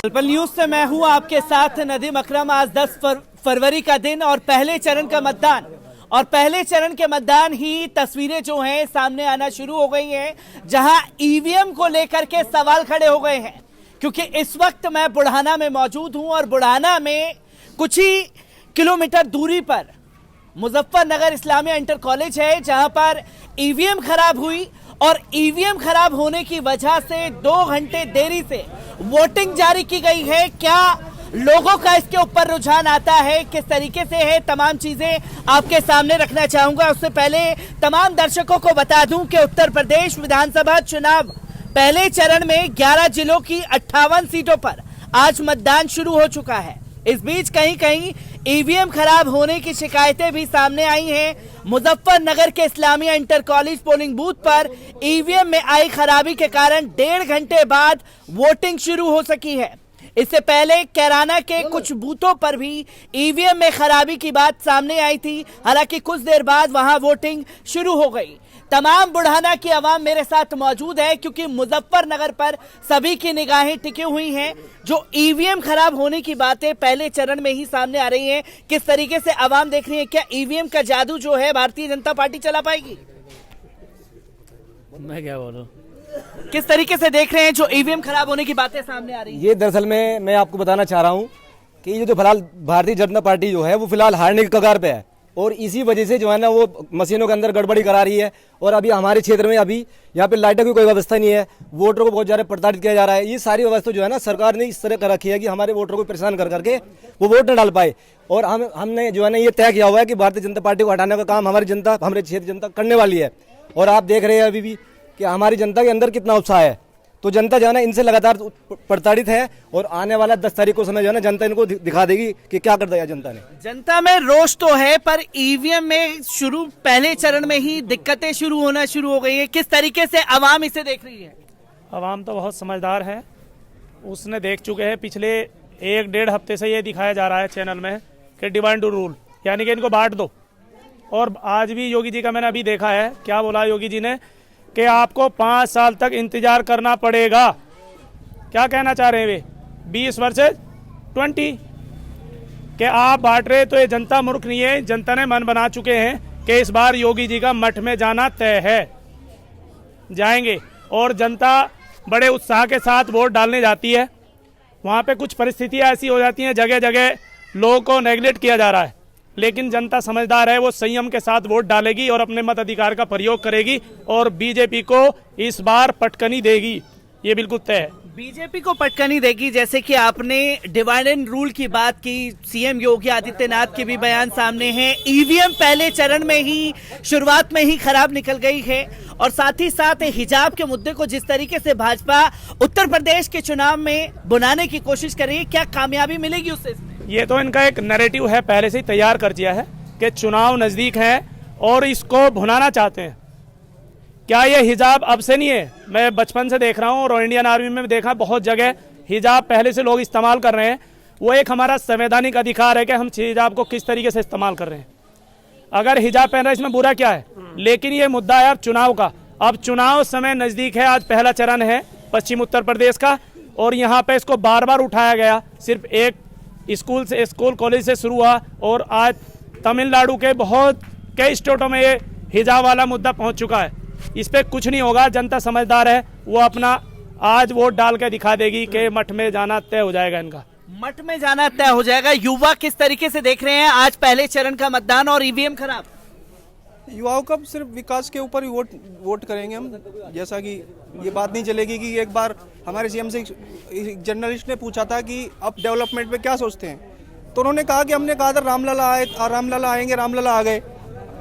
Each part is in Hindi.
पल न्यूज से मैं हूं आपके साथ नदीम अकरम। आज 10 फरवरी का दिन और पहले चरण का मतदान, और पहले चरण के मतदान ही तस्वीरें जो हैं सामने आना शुरू हो गई हैं, जहां ईवीएम को लेकर के सवाल खड़े हो गए हैं। क्योंकि इस वक्त मैं बुढ़ाना में मौजूद हूं और बुढ़ाना में कुछ ही किलोमीटर दूरी पर मुजफ्फरनगर इस्लामिया इंटर कॉलेज है, जहां पर ईवीएम खराब हुई और ईवीएम खराब होने की वजह से 2 घंटे देरी से वोटिंग जारी की गई है। क्या लोगों का इसके ऊपर रुझान आता है, किस तरीके से है, तमाम चीजें आपके सामने रखना चाहूंगा। उससे पहले तमाम दर्शकों को बता दूं कि उत्तर प्रदेश विधानसभा चुनाव पहले चरण में 11 जिलों की 58 सीटों पर आज मतदान शुरू हो चुका है। इस बीच कहीं कहीं ईवीएम खराब होने की शिकायतें भी सामने आई हैं। मुजफ्फरनगर के Islamia inter college polling booth पर ईवीएम में आई खराबी के कारण 1.5 घंटे बाद वोटिंग शुरू हो सकी है। इससे पहले कैराना के कुछ बूथों पर भी ईवीएम में खराबी की बात सामने आई थी, हालांकि कुछ देर बाद वहां वोटिंग शुरू हो गई। तमाम बुढ़ाना की आवाम मेरे साथ मौजूद है, क्योंकि मुजफ्फरनगर पर सभी की निगाहें टिकी हुई हैं। जो ईवीएम खराब होने की बातें पहले चरण में ही सामने आ रही हैं, किस तरीके से आवाम देख रही है, क्या ईवीएम का जादू जो है भारतीय जनता पार्टी चला पाएगी? मैं क्या बोलूं, किस तरीके से देख रहे हैं जो ईवीएम खराब होने की बातें सामने आ रही हैं? ये दरअसल में मैं आपको बताना चाह रहा हूँ कि ये जो फिलहाल भारतीय जनता पार्टी जो है वो फिलहाल हारने की कगार पे है, और इसी वजह से जो है ना वो मशीनों के अंदर गड़बड़ी करा रही है। और अभी हमारे क्षेत्र में अभी यहाँ पे लाइटों की कोई व्यवस्था नहीं है, वोटरों को बहुत ज़्यादा प्रताड़ित किया जा रहा है। ये सारी व्यवस्था जो है ना सरकार ने इस तरह कर रखी है कि हमारे वोटरों को परेशान कर करके वो वोट न डाल पाए। और हमने जो है ना ये तय किया हुआ है कि भारतीय जनता पार्टी को हटाने का काम हमारी जनता, हमारे क्षेत्र जनता करने वाली है। और आप देख रहे हैं अभी भी कि हमारी जनता के अंदर कितना उत्साह है। तो जनता जो है ना इनसे लगातार प्रताड़ित है, और आने वाला 10 तारीख को समय जो है ना जनता इनको दिखा देगी कि क्या कर दिया जनता ने। जनता में रोष तो है, पर ईवीएम में पहले चरण में ही दिक्कतें शुरू होना शुरू हो गई है। किस तरीके से आवाम इसे देख रही है? आवाम तो बहुत समझदार है, उसने देख चुके हैं। पिछले 1-1.5 हफ्ते से ये दिखाया जा रहा है चैनल में कि डिवाइड टू रूल, यानी कि इनको बांट दो। और आज भी योगी जी का मैंने अभी देखा है, क्या बोला योगी जी ने कि आपको 5 साल तक इंतजार करना पड़ेगा। क्या कहना चाह रहे हैं वे? 20 वर्सेज 20 कि आप बांट रहे, तो ये जनता मूर्ख नहीं है। जनता ने मन बना चुके हैं कि इस बार योगी जी का मठ में जाना तय है, जाएंगे। और जनता बड़े उत्साह के साथ वोट डालने जाती है। वहाँ पे कुछ परिस्थितियाँ ऐसी हो जाती हैं, जगह जगह लोगों को नेगलेक्ट किया जा रहा है, लेकिन जनता समझदार है, वो संयम के साथ वोट डालेगी और अपने मताधिकार का प्रयोग करेगी, और बीजेपी को इस बार पटकनी देगी, ये बिल्कुल तय है। बीजेपी को पटकनी देगी। जैसे कि आपने डिवाइड एंड रूल की बात की, सीएम योगी आदित्यनाथ के भी बयान सामने हैं। ईवीएम पहले चरण में ही शुरुआत में ही खराब निकल गई है, और साथ ही साथ हिजाब के मुद्दे को जिस तरीके से भाजपा उत्तर प्रदेश के चुनाव में बुनाने की कोशिश कर रही है, क्या कामयाबी मिलेगी उससे? ये तो इनका एक नैरेटिव है, पहले से ही तैयार कर दिया है कि चुनाव नजदीक है और इसको भुनाना चाहते हैं। क्या ये हिजाब अब से नहीं है? मैं बचपन से देख रहा हूँ और इंडियन आर्मी में देखा बहुत जगह हिजाब पहले से लोग इस्तेमाल कर रहे हैं। वो एक हमारा संवैधानिक अधिकार है कि हम हिजाब को किस तरीके से इस्तेमाल कर रहे हैं। अगर हिजाब पहन रहे इसमें बुरा क्या है? लेकिन ये मुद्दा है अब चुनाव का। अब चुनाव समय नजदीक है, आज पहला चरण है पश्चिम उत्तर प्रदेश का, और यहाँ पे इसको बार बार उठाया गया। सिर्फ एक स्कूल कॉलेज से शुरू हुआ, और आज तमिलनाडु के बहुत कई स्टेटों में ये हिजाब वाला मुद्दा पहुंच चुका है। इस पे कुछ नहीं होगा, जनता समझदार है, वो अपना आज वोट डाल के दिखा देगी कि मठ में जाना तय हो जाएगा। इनका मठ में जाना तय हो जाएगा। युवा किस तरीके से देख रहे हैं आज पहले चरण का मतदान और ईवीएम खराब? युवाओं का सिर्फ विकास के ऊपर ही वोट करेंगे हम। जैसा कि ये बात नहीं चलेगी कि एक बार हमारे सीएम से एक जर्नलिस्ट ने पूछा था कि आप डेवलपमेंट पे क्या सोचते हैं, तो उन्होंने कहा कि हमने कहा था रामलला आएंगे, रामलला आ गए।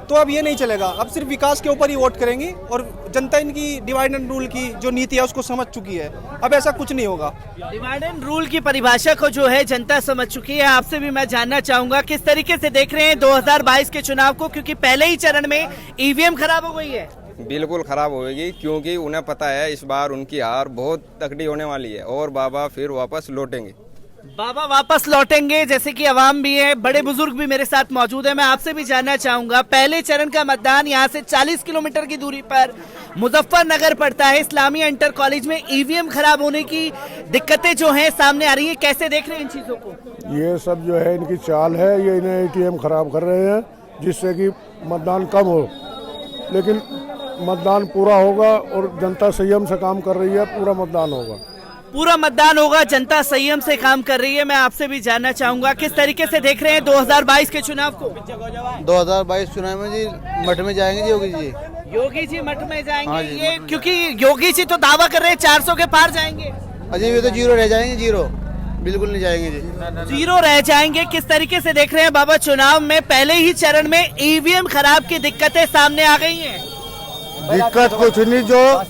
तो अब ये नहीं चलेगा, अब सिर्फ विकास के ऊपर ही वोट करेंगे, और जनता इनकी डिवाइड एंड रूल की जो नीति है उसको समझ चुकी है। अब ऐसा कुछ नहीं होगा। डिवाइड एंड रूल की परिभाषा को जो है जनता समझ चुकी है। आपसे भी मैं जानना चाहूंगा किस तरीके से देख रहे हैं 2022 के चुनाव को, क्योंकि पहले ही चरण में ईवीएम खराब हो गई है। बिल्कुल खराब होगी, क्योंकि उन्हें पता है इस बार उनकी हार बहुत तकड़ी होने वाली है और बाबा फिर वापस लौटेंगे। बाबा वापस लौटेंगे, जैसे कि अवाम भी है, बड़े बुजुर्ग भी मेरे साथ मौजूद है। मैं आपसे भी जानना चाहूंगा, पहले चरण का मतदान यहाँ से 40 किलोमीटर की दूरी पर मुजफ्फरनगर पड़ता है। इस्लामिया इंटर कॉलेज में ईवीएम खराब होने की दिक्कतें जो हैं सामने आ रही हैं, कैसे देख रहे हैं इन चीजों को? ये सब जो है इनकी चाल है, ये इन्हें एटीएम खराब कर रहे हैं जिससे कि मतदान कम हो, लेकिन मतदान पूरा होगा और जनता संयम से काम कर रही है, पूरा मतदान होगा। पूरा मतदान होगा, जनता संयम से काम कर रही है। मैं आपसे भी जानना चाहूंगा, किस तरीके से देख रहे हैं 2022 के चुनाव को? 2022 चुनाव में जी मठ में जाएंगे जी योगी जी। योगी जी मठ में जाएंगे? हाँ जी, ये क्योंकि योगी जी तो दावा कर रहे हैं 400 के पार जाएंगे। अजय ये तो जीरो रह जाएंगे, जीरो बिल्कुल नहीं जाएंगे जी। जीरो रह जाएंगे। किस तरीके से देख रहे हैं बाबा, चुनाव में पहले ही चरण में ईवीएम खराब की दिक्कतें सामने आ गई हैं? दिक्कत कुछ नहीं, जो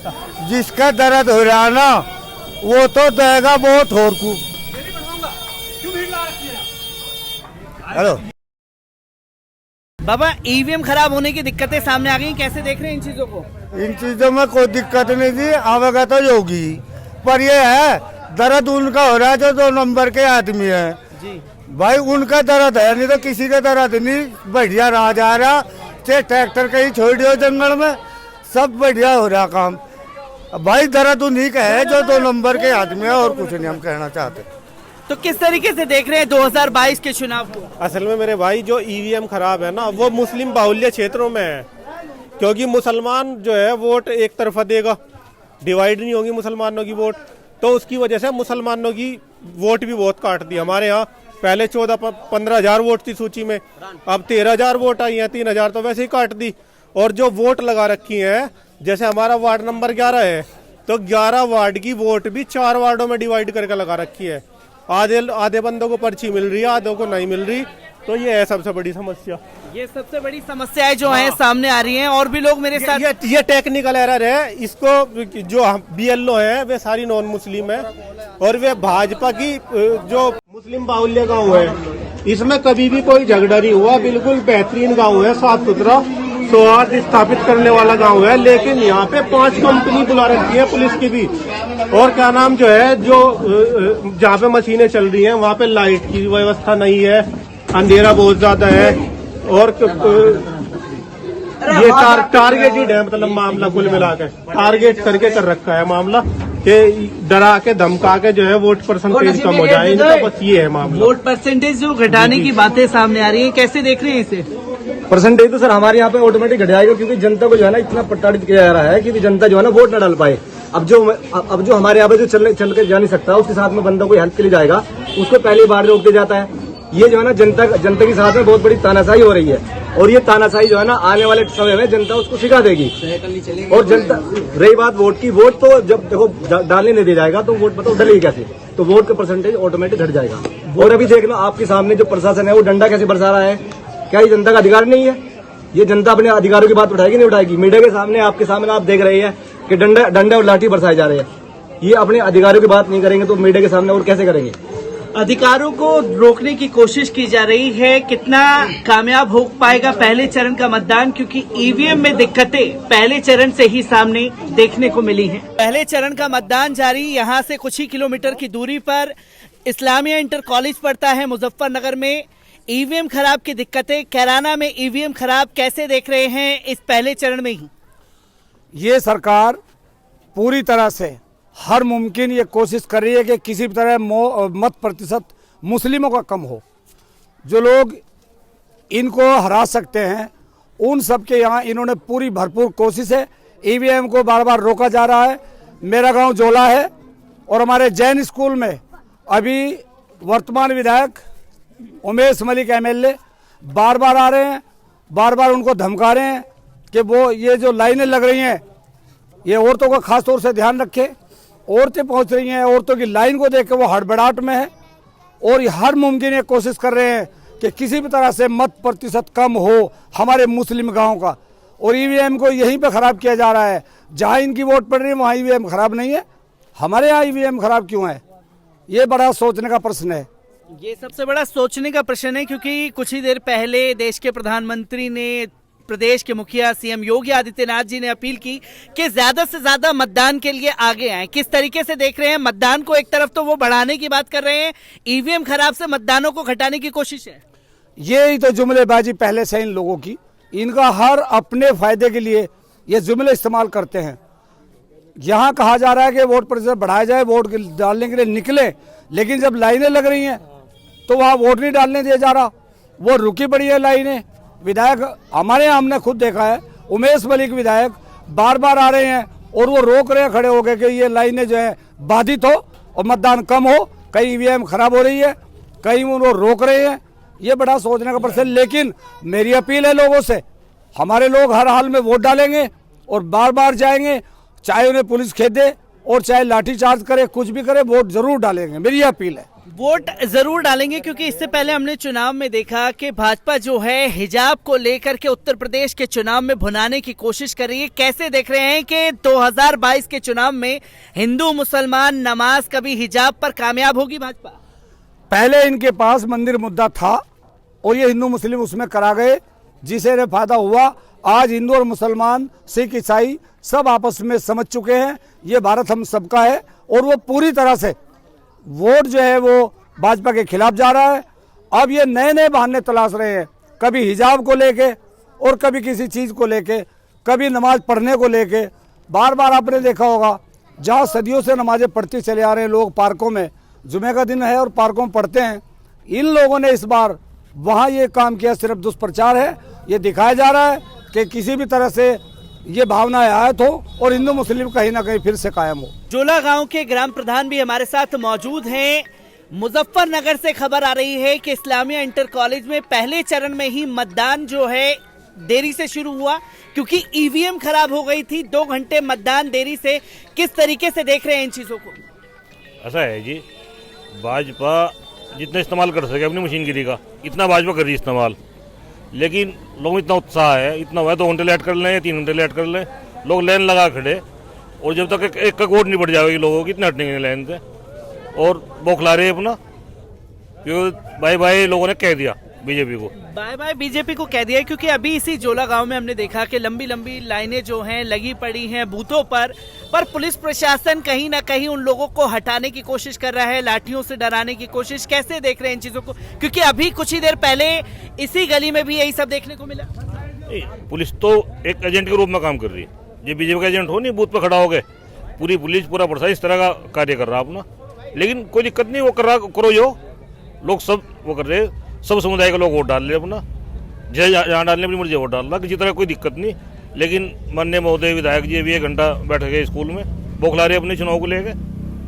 जिसका दर्द हो रहा ना वो तो देगा बहुत होर को। हेलो बाबा, ईवीएम खराब होने की दिक्कतें सामने आ गई, कैसे देख रहे हैं इन चीजों को? इन चीजों में कोई दिक्कत नहीं थी, आवेगा तो योगी, पर ये है दर्द उनका हो रहा है जो 2 नंबर के आदमी है जी। भाई, उनका दर्द है, नहीं तो किसी का दर्द नहीं। बढ़िया रहा जा रहा, चाहे ट्रैक्टर कहीं छोड़ दियो जंगल में, सब बढ़िया हो रहा काम। भाई दर्द उन्हीं का है जो 2 नंबर के आदमी है, और कुछ नहीं हम कहना चाहते। तो किस तरीके से देख रहे हैं 2022 के चुनाव को? असल में मेरे भाई जो ईवीएम खराब है ना, वो मुस्लिम बाहुल्य क्षेत्रों में है, क्योंकि मुसलमान जो है वोट एक तरफा देगा, डिवाइड नहीं होगी मुसलमानों की वोट, तो उसकी वजह से मुसलमानों की वोट भी बहुत काट दी। हमारे यहाँ पहले 14-15 हजार वोट थी सूची में, अब 13 हजार वोट आई है, 3 हजार तो वैसे ही काट दी। और जो वोट लगा रखी है, जैसे हमारा वार्ड नंबर 11 है, तो 11 वार्ड की वोट भी 4 वार्डों में डिवाइड करके लगा रखी है। आधे बंदों को पर्ची मिल रही है, आधों को नहीं मिल रही, तो ये है सबसे बड़ी समस्या। ये सबसे बड़ी समस्याएं जो हैं सामने आ रही हैं, और भी लोग मेरे साथ। ये टेक्निकल एरर है, इसको जो BLO है वे सारी नॉन मुस्लिम है, और वे भाजपा की जो मुस्लिम बाहुल्य गाँव है, इसमें कभी भी कोई झगड़ा नहीं हुआ, बिल्कुल बेहतरीन गाँव है, साफ सुथरा सौहार्द स्थापित करने वाला गांव है। लेकिन यहाँ पे 5 कंपनी बुला रखी है पुलिस की भी, और क्या नाम जो है, जो जहाँ पे मशीनें चल रही हैं वहाँ पे लाइट की व्यवस्था नहीं है, अंधेरा बहुत ज्यादा है, और ये टारगेटेड है, मतलब मामला कुल मिलाकर टारगेट करके कर रखा है मामला, कि डरा के धमका के जो है वोट परसेंटेज कम हो जाए, इनका बस ये है मामला। वोट परसेंटेज जो घटाने की बातें सामने आ रही हैं, कैसे देख रहे हैं इसे? परसेंटेज तो सर हमारे यहाँ पे ऑटोमेटिक घट जाएगा, क्योंकि जनता को जो है ना इतना प्रताड़ित किया जा रहा है कि जनता जो है ना वोट न डाल पाए। अब जो हमारे यहाँ पे जो चल के जा नहीं सकता, उसके साथ में बंदा कोई हेल्प के लिए जाएगा, उसको पहली बार रोक दिया जाता है। ये जो है ना जनता के साथ में बहुत बड़ी तानाशाही हो रही है, और ये तानाशाही जो है ना आने वाले समय में जनता उसको सिखा देगी। और जनता, रही बात वोट की, वोट तो जब देखो डालने नहीं दिया जाएगा तो वोट बताओ डलेगी कैसे, तो वोट का परसेंटेज ऑटोमेटिक घट जाएगा। और अभी देख लो आपके सामने जो प्रशासन है वो डंडा कैसे बरसा रहा है, क्या ये जनता का अधिकार नहीं है? ये जनता अपने अधिकारों की बात उठाएगी नहीं उठाएगी? मीडिया के सामने आपके सामने आप देख रहे हैं कि डंडा और लाठी बरसाए जा रहे हैं। ये अपने अधिकारों की बात नहीं करेंगे तो मीडिया के सामने और कैसे करेंगे? अधिकारों को रोकने की कोशिश की जा रही है, कितना कामयाब हो पाएगा पहले चरण का मतदान, क्योंकि ईवीएम में दिक्कतें पहले चरण से ही सामने देखने को मिली हैं। पहले चरण का मतदान जारी, यहाँ से कुछ ही किलोमीटर की दूरी पर इस्लामिया इंटर कॉलेज पड़ता है मुजफ्फरनगर में। ईवीएम खराब की दिक्कतें, कैराना में ईवीएम खराब, कैसे देख रहे हैं इस पहले चरण में ही? ये सरकार पूरी तरह से हर मुमकिन ये कोशिश कर रही है कि किसी भी तरह मत प्रतिशत मुस्लिमों का कम हो। जो लोग इनको हरा सकते हैं उन सब के यहाँ इन्होंने पूरी भरपूर कोशिश है। ईवीएम को बार बार रोका जा रहा है। मेरा गांव जोला है और हमारे जैन स्कूल में अभी वर्तमान विधायक उमेश मलिक MLA बार बार आ रहे हैं, बार बार उनको धमका रहे हैं कि वो ये जो लाइनें लग रही हैं ये औरतों का खास तौर से ध्यान रखें। औरतें पहुंच रही हैं, औरतों की लाइन को देख के वो हड़बड़ाहट में है और ये हर मुमकिन ये कोशिश कर रहे हैं कि किसी भी तरह से मत प्रतिशत कम हो हमारे मुस्लिम गाँव का। और ईवीएम को यहीं पे खराब किया जा रहा है, जहाँ इनकी वोट पड़ रही है वहाँ ईवीएम खराब नहीं है, हमारे यहाँ ईवीएम खराब क्यों है? ये बड़ा सोचने का प्रश्न है। ये सबसे बड़ा सोचने का प्रश्न है, क्योंकि कुछ ही देर पहले देश के प्रधानमंत्री ने प्रदेश के मुखिया सीएम योगी आदित्यनाथ जी ने अपील की कि ज्यादा से ज्यादा मतदान के लिए आगे आए। किस तरीके से देख रहे हैं मतदान को? एक तरफ तो वो बढ़ाने की बात कर रहे हैं, ईवीएम खराब से मतदानों को घटाने की कोशिश है। यही तो जुमलेबाजी पहले से इन लोगों की, इनका हर अपने फायदे के लिए ये जुमले इस्तेमाल करते हैं। यहाँ कहा जा रहा है कि वोट प्रतिशत बढ़ाया जाए, वोट डालने के लिए निकले, लेकिन जब लाइनें लग रही हैं तो वहाँ वोट नहीं डालने दिया जा रहा, वो रुकी पड़ी है लाइनें। विधायक हमारे यहाँ हमने खुद देखा है, उमेश मलिक विधायक बार बार आ रहे हैं और वो रोक रहे हैं खड़े हो गए कि ये लाइनें जो है बाधित हो और मतदान कम हो, कहीं ईवीएम खराब हो रही है, कहीं वो रोक रहे हैं। ये बड़ा सोचने का प्रश्न। लेकिन मेरी अपील है लोगों से, हमारे लोग हर हाल में वोट डालेंगे और बार बार जाएंगे, चाहे उन्हें पुलिस खेदे और चाहे लाठीचार्ज करे, कुछ भी करे, वोट जरूर डालेंगे। मेरी अपील है, वोट जरूर डालेंगे, क्योंकि इससे पहले हमने चुनाव में देखा कि भाजपा जो है हिजाब को लेकर के उत्तर प्रदेश के चुनाव में भुनाने की कोशिश कर रही है। कैसे देख रहे हैं कि 2022 के चुनाव में हिंदू मुसलमान नमाज कभी हिजाब पर कामयाब होगी भाजपा? पहले इनके पास मंदिर मुद्दा था और ये हिंदू मुस्लिम उसमें करा गए, जिसे इन्हें फायदा हुआ। आज हिंदू और मुसलमान, सिख ईसाई सब आपस में समझ चुके हैं ये भारत हम सबका है और वो पूरी तरह से वोट जो है वो भाजपा के खिलाफ जा रहा है। अब ये नए नए बहाने तलाश रहे हैं, कभी हिजाब को लेके और कभी किसी चीज़ को लेके, कभी नमाज पढ़ने को लेके। बार बार आपने देखा होगा, जहाँ सदियों से नमाजें पढ़ते चले आ रहे हैं लोग पार्कों में, जुमे का दिन है और पार्कों में पढ़ते हैं, इन लोगों ने इस बार वहाँ ये काम किया। सिर्फ दुष्प्रचार है, ये दिखाया जा रहा है कि किसी भी तरह से ये भावनाएं आयत हो और हिंदू मुस्लिम कहीं ना कहीं फिर से कायम हो। जोला गांव के ग्राम प्रधान भी हमारे साथ मौजूद हैं। मुजफ्फरनगर से खबर आ रही है कि इस्लामिया इंटर कॉलेज में पहले चरण में ही मतदान जो है देरी से शुरू हुआ, क्योंकि ईवीएम खराब हो गई थी। 2 घंटे मतदान देरी से। किस तरीके से देख रहे हैं इन चीजों को? ऐसा है जी, भाजपा जितना इस्तेमाल कर सके अपनी मशीनगिरी का, इतना भाजपा कर रही है इस्तेमाल, लेकिन लोगों में इतना उत्साह है, इतना हुआ 2 घंटे लेट कर लें या 3 घंटे लेट कर लें, लोग लाइन लगा खड़े, और जब तक एक वोट नहीं बढ़ जाएगी लोगों की, इतना हटने लाइन से और बौखला रहे अपना। क्योंकि बाय बाय लोगों ने कह दिया बीजेपी को, बाय बाय बीजेपी को कह दिया, क्योंकि अभी इसी जोला गांव में हमने देखा कि लंबी लंबी लाइनें जो हैं लगी पड़ी हैं बूथों पर पुलिस प्रशासन कहीं ना कहीं उन लोगों को हटाने की कोशिश कर रहा है, लाठियों से डराने की कोशिश। कैसे देख रहे हैं इन चीजों को? क्योंकि अभी कुछ ही देर पहले इसी गली में भी यही सब देखने को मिला। पुलिस तो एक एजेंट के रूप में काम कर रही है। ये बीजेपी का एजेंट हो नहीं, बूथ पर खड़ा हो गए, पूरी पुलिस पूरा प्रशासन इस तरह का कार्य कर रहा अपना, लेकिन कोई दिक्कत नहीं, वो कर रहा करो, जो लोग सब वो कर रहे, सब समुदाय के लोग वोट डाल रहे अपना, जहाँ डालने अपनी मर्जी वोट डाल रहा, किसी तरह कोई दिक्कत नहीं। लेकिन माननीय महोदय विधायक जी अभी 1 घंटा बैठ गए स्कूल में, बौखला रहे अपने चुनाव को लेकर,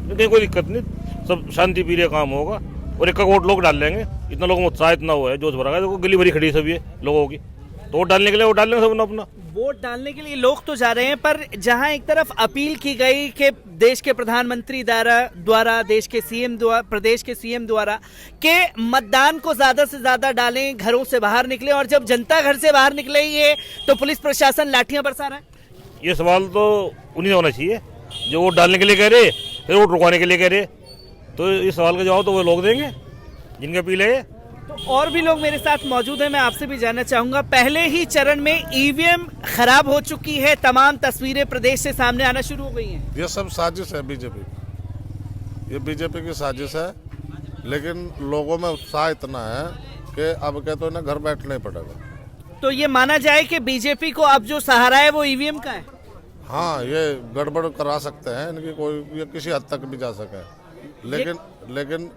लेकिन कोई दिक्कत नहीं, सब शांति प्रिय काम होगा और 1 वोट लोग डाल लेंगे। इतना लोगों में उत्साह इतना हुआ है, जोश भरा है, देखो गली भरी खड़ी सभी है लोगों की, तो वोट डालने के लिए वोट डाल लेंगे सब अपना। वोट डालने के लिए लोग तो जा रहे हैं, पर जहां एक तरफ अपील की गई कि देश के प्रधानमंत्री द्वारा देश के सीएम द्वारा, प्रदेश के सीएम द्वारा कि मतदान को ज्यादा से ज्यादा डालें, घरों से बाहर निकले, और जब जनता घर से बाहर निकले ही तो पुलिस प्रशासन लाठियां बरसा रहा है। ये सवाल तो उन्हीं होना चाहिए जो वोट डालने के लिए कह रहे, फिर वोट रुकवाने के लिए कह रहे, तो इस सवाल का जवाब तो वो लोग देंगे जिनकी अपील है। तो और भी लोग मेरे साथ मौजूद हैं, मैं आपसे भी जानना चाहूंगा। पहले ही चरण में ईवीएम खराब हो चुकी है, तमाम तस्वीरें प्रदेश से सामने आना शुरू हो गई हैं। ये सब साजिश है बीजेपी, ये बीजेपी की साजिश है, लेकिन लोगों में उत्साह इतना है कि अब कहते हैं ना घर बैठना ही पड़ेगा। तो ये माना जाए कि बीजेपी को अब जो सहारा है वो ईवीएम का है? हाँ, ये गड़बड़ करा सकते हैं इनकी, कोई ये किसी हद तक भी जा सके, लेकिन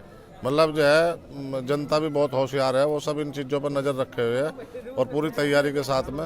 मतलब जो है जनता भी बहुत होशियार है, वो सब इन चीज़ों पर नज़र रखे हुए है और पूरी तैयारी के साथ में